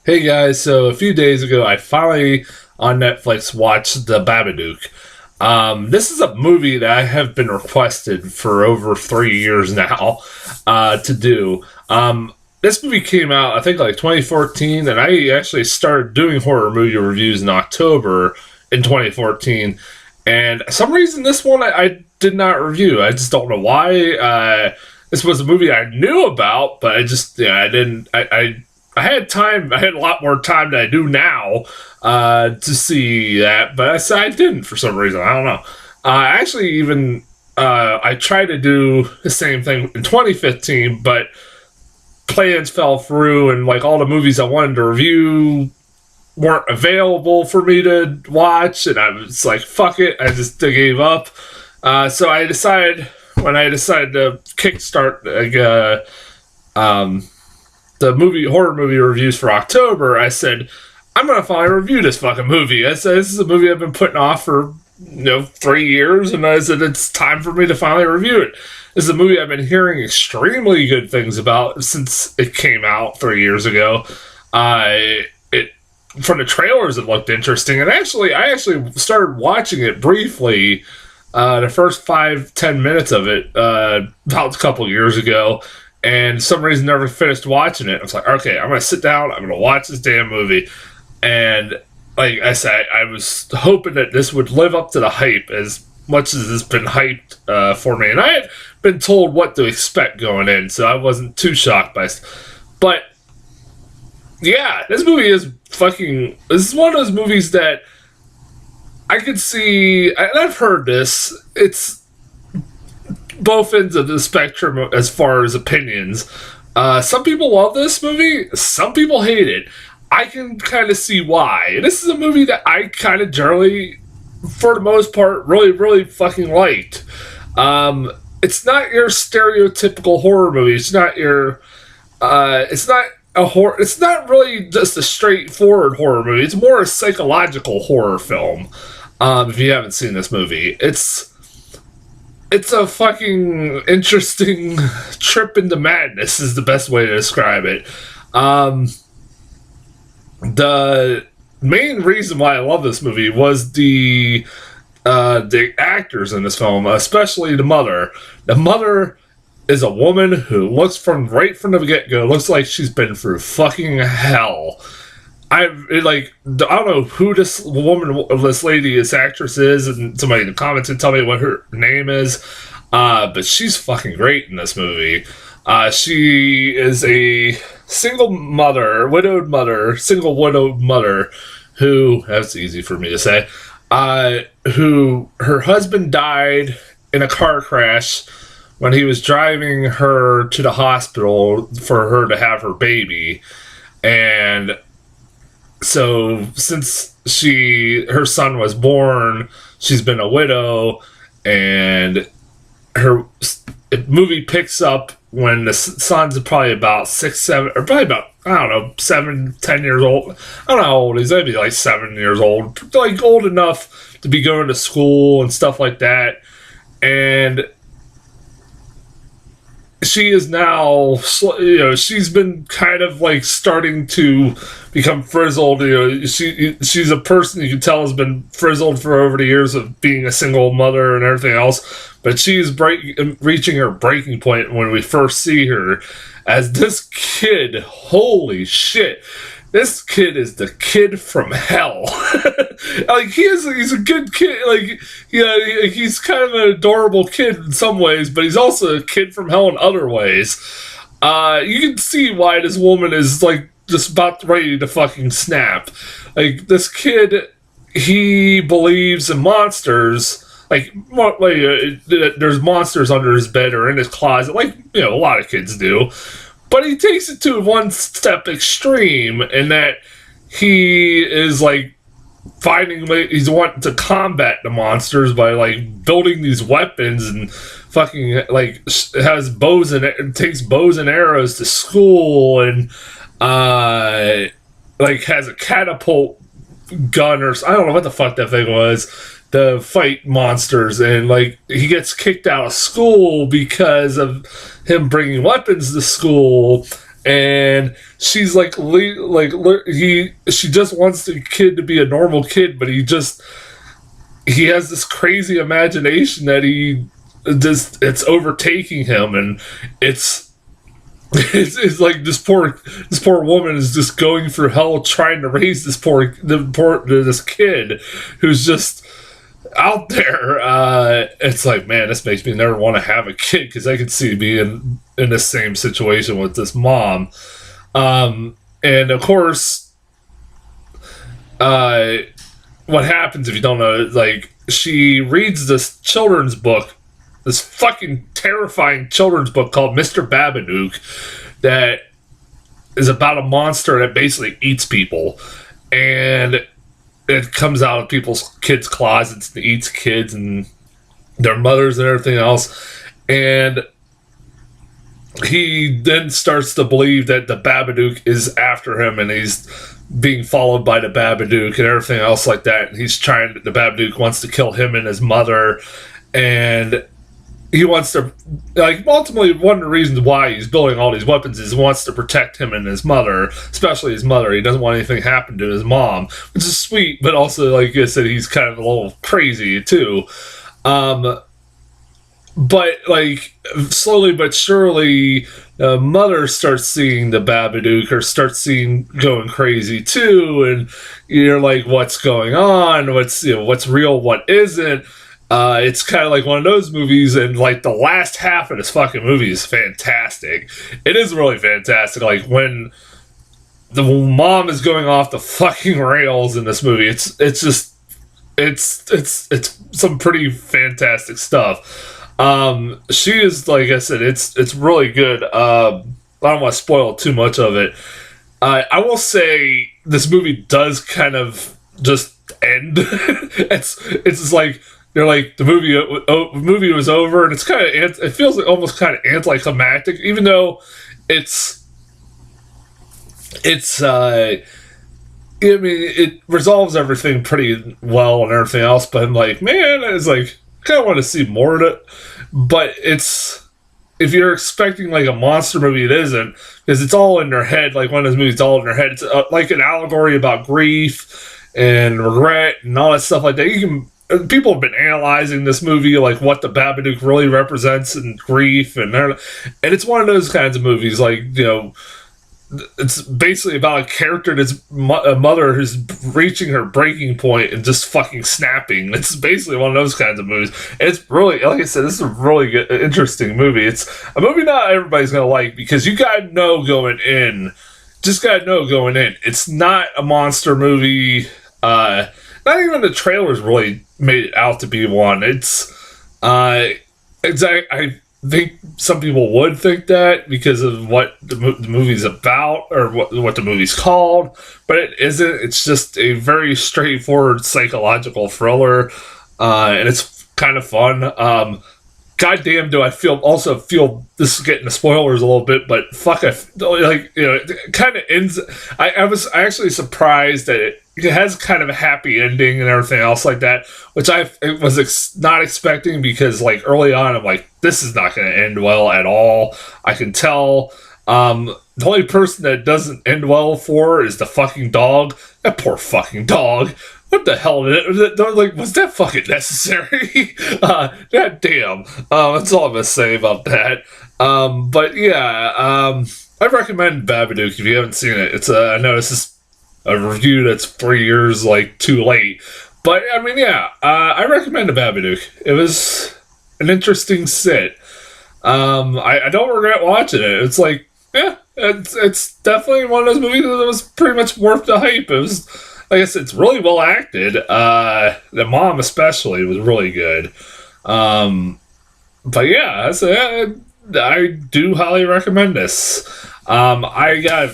Hey guys, so a few days ago, I finally on Netflix watched The Babadook. This is a movie that I have been requested for over 3 years now to do. This movie came out, I think, like 2014, and I actually started doing horror movie reviews in October in 2014. And for some reason, this one I did not review. I just don't know why. This was a movie I knew about, but I didn't. I had time. I had a lot more time than I do now to see that, but I didn't for some reason. I don't know. Actually, even I tried to do the same thing in 2015, but plans fell through, and like all the movies I wanted to review weren't available for me to watch, and I was like, "Fuck it!" I just gave up. So I decided when I decided to kickstart the movie horror movie reviews for October, I said, I'm gonna finally review this fucking movie. I said this is a movie I've been putting off for 3 years, and I said it's time for me to finally review it. This is a movie I've been hearing extremely good things about since it came out 3 years ago. It From the trailers it looked interesting, and I actually started watching it briefly. The first 5-10 minutes of it about a couple years ago, and for some reason never finished watching it. I was like, okay, I'm gonna sit down, I'm gonna watch this damn movie. And like I said, I was hoping that this would live up to the hype as much as it's been hyped for me. And I had been told what to expect going in, so I wasn't too shocked by it. But yeah, this movie is fucking. This is one of those movies that I could see, and I've heard this. It's both ends of the spectrum as far as opinions. Some people love this movie, some people hate it. I can kind of see why. This is a movie that I kind of generally, for the most part, really fucking liked. It's not your stereotypical horror movie. It's not your. It's not a horror. It's not really just a straightforward horror movie. It's more a psychological horror film. If you haven't seen this movie, it's a fucking interesting trip into madness is the best way to describe it. The main reason why I love this movie was the actors in this film, especially the mother. The mother is a woman who looks right from the get-go, looks like she's been through fucking hell. I don't know who this lady, this actress is, and somebody in the comments can tell me what her name is. But she's fucking great in this movie. She is a single widowed mother, who, that's easy for me to say, who her husband died in a car crash when he was driving her to the hospital for her to have her baby. And so since her son was born, she's been a widow, and her movie picks up when the son's probably about 6, 7, or probably about, I don't know, 7, 10 years old. I don't know how old he's. Maybe like 7 years old, like old enough to be going to school and stuff like that. And she is now, she's been kind of like starting to become frizzled. She's a person you can tell has been frizzled for over the years of being a single mother and everything else. But she's reaching her breaking point when we first see her as this kid. Holy shit. This kid is the kid from hell. Like, he's a good kid. Like, he's kind of an adorable kid in some ways, but he's also a kid from hell in other ways. You can see why this woman is, like, just about ready to fucking snap. Like, this kid, he believes in monsters. There's monsters under his bed or in his closet, like, a lot of kids do. But he takes it to one step extreme in that he is like he's wanting to combat the monsters by like building these weapons and fucking like has takes bows and arrows to school, and like has a catapult gun, or I don't know what the fuck that thing was, to fight monsters. And like he gets kicked out of school because of him bringing weapons to school, and she's like, she just wants the kid to be a normal kid, but he has this crazy imagination that it's overtaking him, and it's like this poor woman is just going through hell trying to raise this kid who's just out there. It's like, man, this makes me never want to have a kid, because I could see being in the same situation with this mom. And of course, what happens, if you don't know, like, she reads this children's book, this fucking terrifying children's book called Mr. Babadook, that is about a monster that basically eats people, and it comes out of people's kids' closets and eats kids and their mothers and everything else. And he then starts to believe that the Babadook is after him, and he's being followed by the Babadook and everything else like that. And the Babadook wants to kill him and his mother, and he wants to, like, ultimately one of the reasons why he's building all these weapons is he wants to protect him and his mother, especially his mother. He doesn't want anything to happen to his mom, which is sweet, but also, like I said, he's kind of a little crazy too. But, like, slowly but surely, the mother starts seeing the Babadook, or starts seeing going crazy too, and you're like, what's going on? What's real? What isn't? It's kind of like one of those movies, and, like, the last half of this fucking movie is fantastic. It is really fantastic. Like, when the mom is going off the fucking rails in this movie, it's some pretty fantastic stuff. She is, like I said, it's really good. I don't want to spoil too much of it. I will say this movie does kind of just end. It's just like, you're like, the movie was over, and it feels like almost kind of anticlimactic, even though it's I mean, it resolves everything pretty well and everything else, but I'm like, man, it's like, I kind of want to see more of it. But if you're expecting, like, a monster movie, it isn't, because it's all in their head. Like, one of those movies, it's all in their head. It's like an allegory about grief and regret and all that stuff like that. People have been analyzing this movie, like, what the Babadook really represents, and grief, and it's one of those kinds of movies, like, it's basically about a character that's a mother who's reaching her breaking point and just fucking snapping. It's basically one of those kinds of movies. And it's really, like I said, this is a really good, interesting movie. It's a movie not everybody's gonna like, because you gotta know going in. It's not a monster movie. Not even the trailers really made it out to be one. I think some people would think that because of what the movie's about, or what the movie's called, but it isn't. It's just a very straightforward psychological thriller, and it's kind of fun. Goddamn, do I also feel this is getting the spoilers a little bit, but fuck, it kind of ends. I was actually surprised that it has kind of a happy ending and everything else like that, which I was not expecting, because, like, early on, I'm like, this is not going to end well at all. I can tell. The only person that doesn't end well for is the fucking dog. That poor fucking dog. What the hell? Was that fucking necessary? God damn. That's all I'm going to say about that. But yeah, I recommend Babadook if you haven't seen it. I know this is a review that's 3 years, like, too late. But, I mean, yeah, I recommend the Babadook. It was an interesting sit. I don't regret watching it. It's like, yeah, it's definitely one of those movies that was pretty much worth the hype. It was, like I said, it's really well acted. The mom especially was really good. But yeah, I do highly recommend this. I got,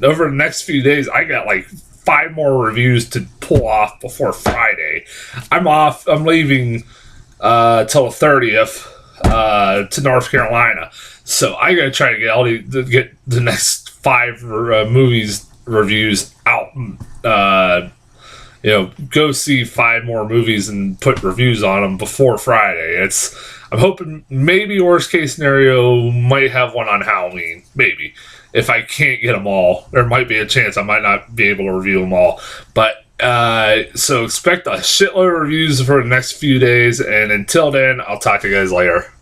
over the next few days, I got like 5 more reviews to pull off before Friday. I'm leaving till the 30th to North Carolina. So I gotta try to get the next 5 movies reviews out. Go see 5 more movies and put reviews on them before Friday. I'm hoping, maybe worst case scenario, might have one on Halloween. Maybe. if I can't get them all. There might be a chance I might not be able to review them all. But so expect a shitload of reviews for the next few days. And until then, I'll talk to you guys later.